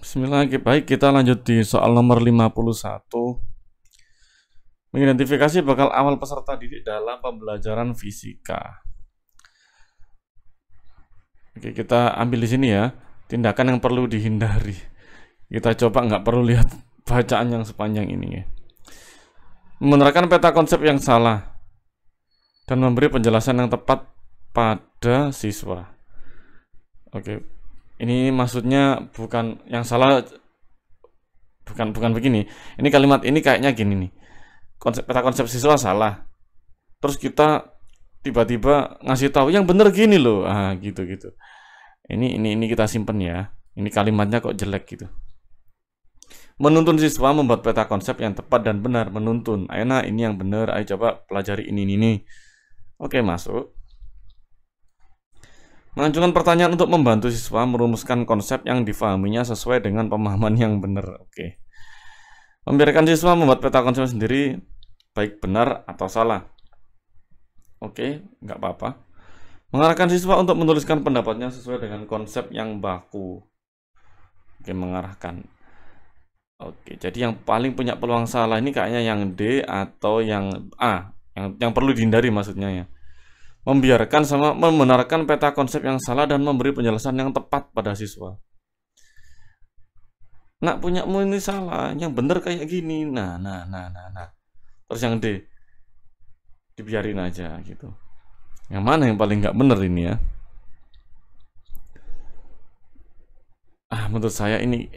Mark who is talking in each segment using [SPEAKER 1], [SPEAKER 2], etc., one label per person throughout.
[SPEAKER 1] Bismillah, baik kita lanjut di soal nomor 51. Mengidentifikasi bakal awal peserta didik dalam pembelajaran fisika. Oke, kita ambil di sini ya, tindakan yang perlu dihindari. Kita coba nggak perlu lihat bacaan yang sepanjang ini ya. Menerapkan peta konsep yang salah dan memberi penjelasan yang tepat pada siswa. Oke, ini maksudnya bukan yang salah, bukan begini. Ini kalimat ini kayaknya gini nih. Peta konsep siswa salah. Terus kita tiba-tiba ngasih tahu yang bener gini loh. Gitu. Ini kita simpen ya. Ini kalimatnya kok jelek gitu. Menuntun siswa membuat peta konsep yang tepat dan benar. Menuntun. Ayo nah, ini yang benar. Ayo coba pelajari ini. Oke, masuk. Mengajukan pertanyaan untuk membantu siswa merumuskan konsep yang difahaminya sesuai dengan pemahaman yang benar. Oke. Membiarkan siswa membuat peta konsep sendiri, baik benar atau salah. Oke, nggak apa-apa. Mengarahkan siswa untuk menuliskan pendapatnya sesuai dengan konsep yang baku. Oke, mengarahkan. Oke, jadi yang paling punya peluang salah ini kayaknya yang D atau yang A, yang perlu dihindari maksudnya ya. Membiarkan sama membenarkan peta konsep yang salah dan memberi penjelasan yang tepat pada siswa. Nak punyamu ini salah, yang bener kayak gini. Nah. Terus yang D, dibiarin aja gitu. Yang mana yang paling nggak bener ini ya? Menurut saya ini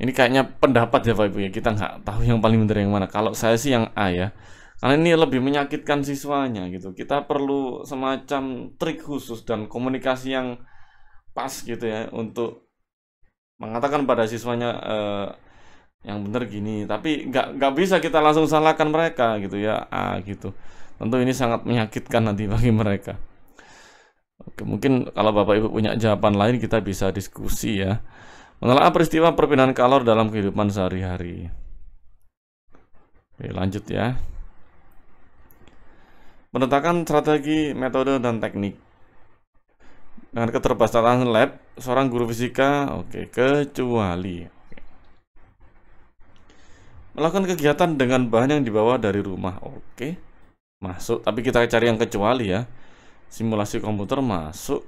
[SPEAKER 1] kayaknya pendapat ya Pak Ibu ya. Kita nggak tahu yang paling bener yang mana. Kalau saya sih yang A ya. Karena ini lebih menyakitkan siswanya gitu. Kita perlu semacam trik khusus dan komunikasi yang pas gitu ya untuk mengatakan pada siswanya yang benar gini. Tapi nggak bisa kita langsung salahkan mereka gitu ya. Gitu. Tentu ini sangat menyakitkan nanti bagi mereka. Oke, mungkin kalau Bapak Ibu punya jawaban lain kita bisa diskusi ya. Menelaah peristiwa perpindahan kalor dalam kehidupan sehari-hari. Oke, lanjut ya. Menetapkan strategi, metode, dan teknik. Dengan keterbatasan lab, seorang guru fisika, kecuali. Melakukan kegiatan dengan bahan yang dibawa dari rumah, masuk. Tapi kita cari yang kecuali ya. Simulasi komputer masuk.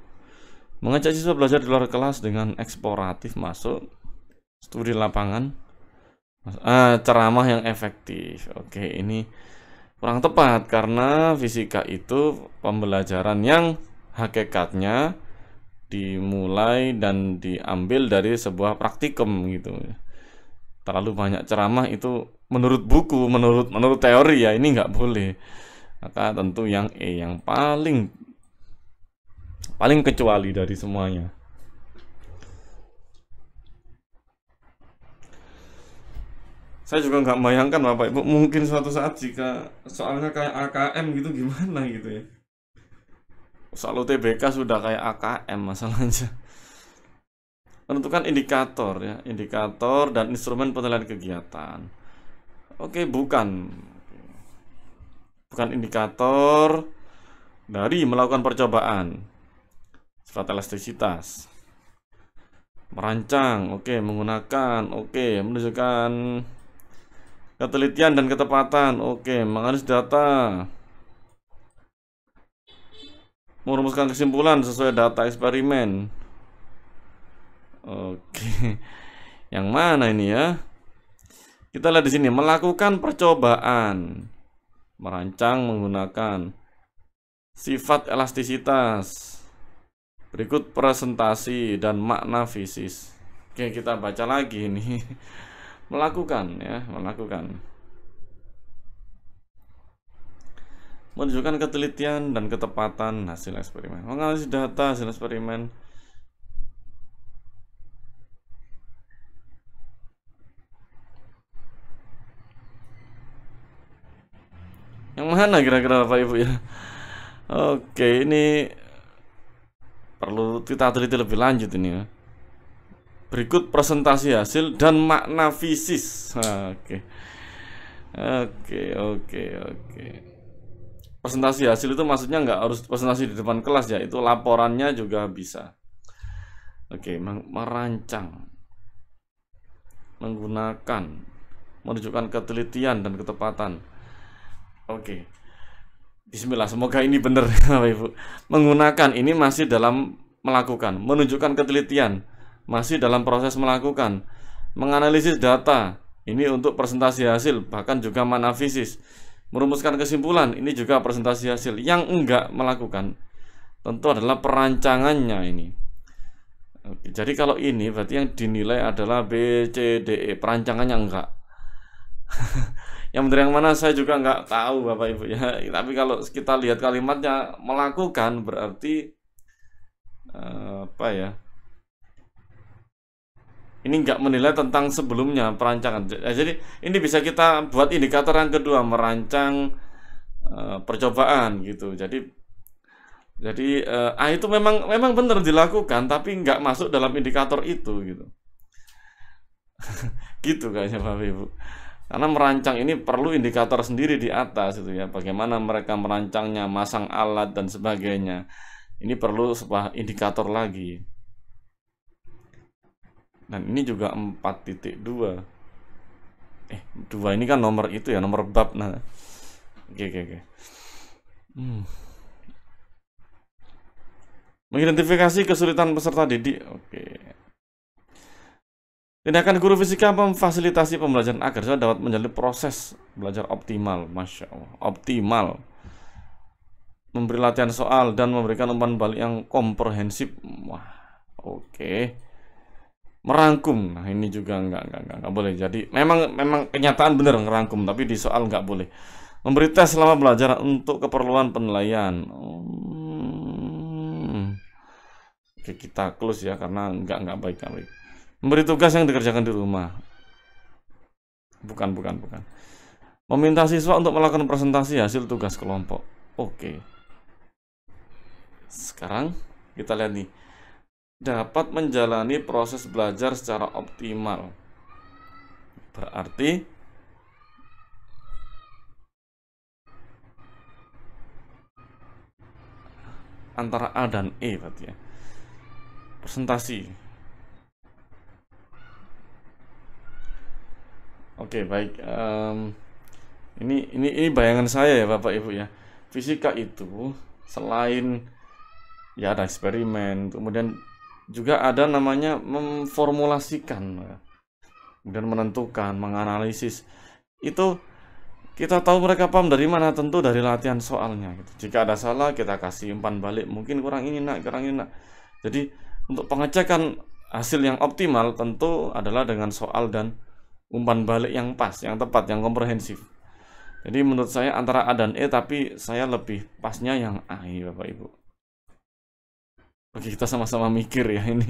[SPEAKER 1] Mengajak siswa belajar di luar kelas dengan eksploratif masuk. Studi lapangan. Ceramah yang efektif. Ini kurang tepat karena fisika itu pembelajaran yang hakikatnya dimulai dan diambil dari sebuah praktikum gitu. Terlalu banyak ceramah itu menurut buku, menurut teori ya ini nggak boleh. Maka tentu yang E yang paling kecuali dari semuanya. Saya juga nggak bayangkan Bapak Ibu mungkin suatu saat jika soalnya kayak AKM gitu gimana gitu ya. Soal UTBK sudah kayak AKM masalahnya. Menentukan indikator ya, indikator dan instrumen penilaian kegiatan. Bukan indikator dari melakukan percobaan. Sifat elastisitas. Merancang, menggunakan, menunjukkan ketelitian dan ketepatan, menganalisis data, merumuskan kesimpulan sesuai data eksperimen. Yang mana ini ya? Kita lihat di sini, melakukan percobaan, merancang menggunakan sifat elastisitas. Berikut presentasi dan makna fisis. Kita baca lagi ini. Melakukan. Menunjukkan ketelitian dan ketepatan hasil eksperimen. Menganalisis data hasil eksperimen. Yang mana kira-kira Bapak Ibu ya? Ini perlu kita teliti lebih lanjut ini ya. Berikut presentasi hasil dan makna fisis. Presentasi hasil itu maksudnya nggak harus presentasi di depan kelas ya, itu laporannya juga bisa. Merancang. menggunakan, menunjukkan ketelitian dan ketepatan. Oke. Bismillah, semoga ini benar Bapak Ibu. Menggunakan ini masih dalam melakukan, menunjukkan ketelitian masih dalam proses melakukan, menganalisis data ini untuk presentasi hasil, bahkan juga analisis, merumuskan kesimpulan ini juga presentasi hasil. Yang enggak melakukan tentu adalah perancangannya ini. Oke, jadi kalau ini berarti yang dinilai adalah B, C, D, E, perancangannya enggak. Yang benar yang mana saya juga nggak tahu Bapak Ibu ya. Tapi kalau kita lihat kalimatnya melakukan berarti apa ya? Ini nggak menilai tentang sebelumnya perancangan. Jadi ini bisa kita buat indikator yang kedua, merancang percobaan gitu. Jadi itu memang benar dilakukan, tapi nggak masuk dalam indikator itu gitu. Gitu kayaknya Bapak Ibu. Karena merancang ini perlu indikator sendiri di atas itu ya. Bagaimana mereka merancangnya, masang alat dan sebagainya. Ini perlu sebuah indikator lagi. Dan ini juga 4.2. 2 ini kan nomor itu ya, nomor bab. Nah. Oke. Mengidentifikasi kesulitan peserta didik. Oke. Tindakan guru fisika memfasilitasi pembelajaran agar siswa dapat menjalani proses belajar optimal. Masya Allah, optimal. Memberi latihan soal dan memberikan umpan balik yang komprehensif. Wah, oke. Merangkum. Nah, ini juga enggak boleh. Jadi memang kenyataan benar ngerangkum, tapi di soal enggak boleh. Memberi tes selama belajar untuk keperluan penilaian. Oke, kita close ya karena enggak baik. Memberi tugas yang dikerjakan di rumah. Bukan. Meminta siswa untuk melakukan presentasi hasil tugas kelompok. Oke. Sekarang kita lihat nih. Dapat menjalani proses belajar secara optimal. Berarti antara A dan E berarti ya. Presentasi. Oke, baik. Ini bayangan saya ya Bapak Ibu ya. Fisika itu selain ya ada eksperimen, kemudian juga ada namanya memformulasikan, kemudian menentukan, menganalisis. Itu kita tahu mereka paham dari mana, tentu dari latihan soalnya. Gitu. Jika ada salah kita kasih umpan balik, mungkin kurang ini nak. Jadi untuk pengecekan hasil yang optimal tentu adalah dengan soal dan umpan balik yang pas, yang tepat, yang komprehensif. Jadi menurut saya antara A dan E, tapi saya lebih pasnya yang A ya Bapak Ibu. Oke, kita sama-sama mikir ya ini.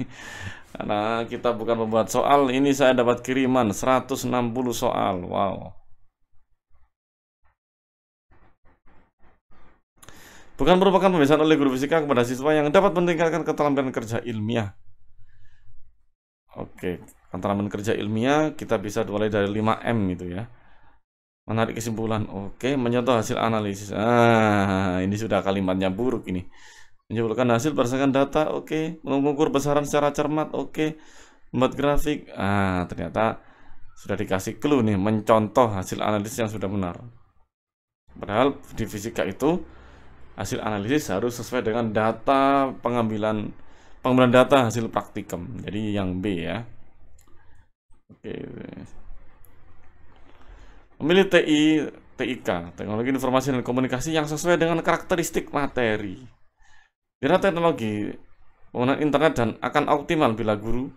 [SPEAKER 1] Karena kita bukan membuat soal, ini saya dapat kiriman 160 soal. Wow. Bukan merupakan pembiasaan oleh guru fisika kepada siswa yang dapat meningkatkan keterampilan kerja ilmiah. Oke. Keterampilan kerja ilmiah kita bisa mulai dari 5M itu ya. Menarik kesimpulan. Oke, menyontoh hasil analisis. Ini sudah kalimatnya buruk ini. Menyimpulkan hasil berdasarkan data. Oke, mengukur besaran secara cermat. Oke, membuat grafik. Ternyata sudah dikasih clue nih, mencontoh hasil analisis yang sudah benar. Padahal di fisika itu hasil analisis harus sesuai dengan data pengambilan data hasil praktikum. Jadi yang B ya. Oke. Memilih TIK, teknologi informasi dan komunikasi yang sesuai dengan karakteristik materi. Kira teknologi penggunaan internet dan akan optimal bila guru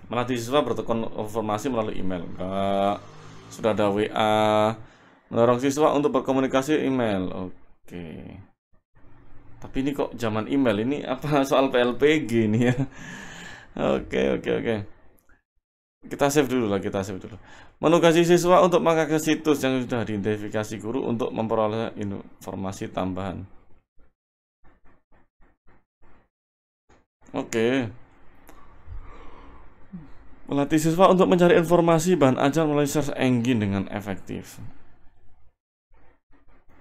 [SPEAKER 1] melatih siswa bertukar informasi melalui email. Sudah ada WA, mendorong siswa untuk berkomunikasi email. Oke. Tapi ini kok zaman email, ini apa soal PLPG nih ya. Oke. Kita save dulu. Menugasi siswa untuk mengakses situs yang sudah diidentifikasi guru untuk memperoleh informasi tambahan. Oke. Melatih siswa untuk mencari informasi bahan ajar melalui search engine dengan efektif.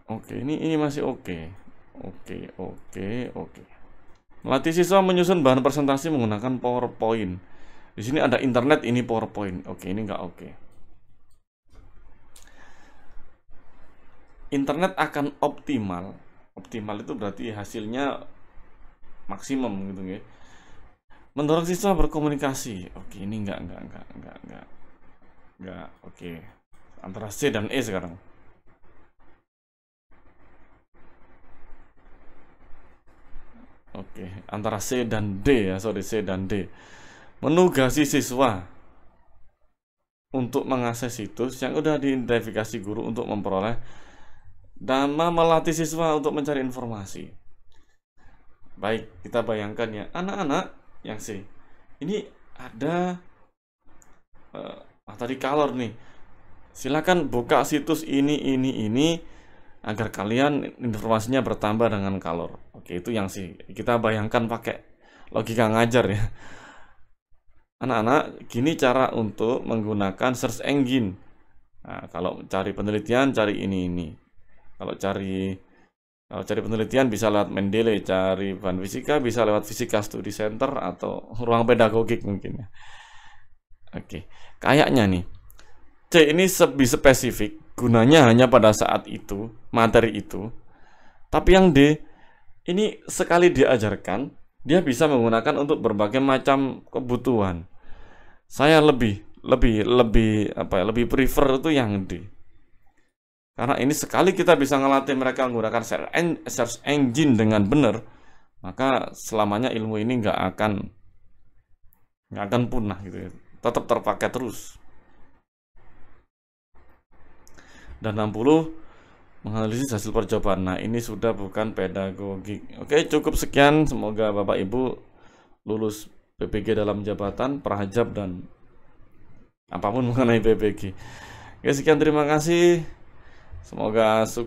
[SPEAKER 1] Oke, ini masih oke. Oke. Melatih siswa menyusun bahan presentasi menggunakan PowerPoint. Di sini ada internet, ini PowerPoint. Oke, ini nggak oke. Internet akan optimal. Optimal itu berarti hasilnya maksimum gitu ya. Mendorong siswa berkomunikasi. Oke, ini enggak. Oke. Antara C dan E sekarang. Oke, antara C dan D ya, sorry, C dan D. Menugasi siswa untuk mengakses situs yang udah diidentifikasi guru untuk memperoleh dan melatih siswa untuk mencari informasi. Baik, kita bayangkan ya, anak-anak yang C. Ini ada tadi color nih. Silakan buka situs ini agar kalian informasinya bertambah dengan color. Oke, itu yang C. Kita bayangkan pakai logika ngajar ya. Anak-anak, gini cara untuk menggunakan search engine. Nah, kalau cari penelitian, cari ini. Kalau cari penelitian bisa lewat Mendeley, cari bahan fisika bisa lewat Fisika Study Center atau ruang pedagogik mungkin ya. Oke, kayaknya nih C ini lebih spesifik, gunanya hanya pada saat itu, materi itu. Tapi yang D ini sekali diajarkan, dia bisa menggunakan untuk berbagai macam kebutuhan. Saya lebih prefer itu yang D. Karena ini sekali kita bisa ngelatih mereka menggunakan search engine dengan benar, maka selamanya ilmu ini nggak akan punah gitu ya. Tetap terpakai terus. Dan 60 menganalisis hasil percobaan. Nah, ini sudah bukan pedagogik. Oke, cukup sekian. Semoga Bapak Ibu lulus PPG dalam jabatan, prahajab, dan apapun mengenai PPG. Oke, sekian, terima kasih. Semoga sukses.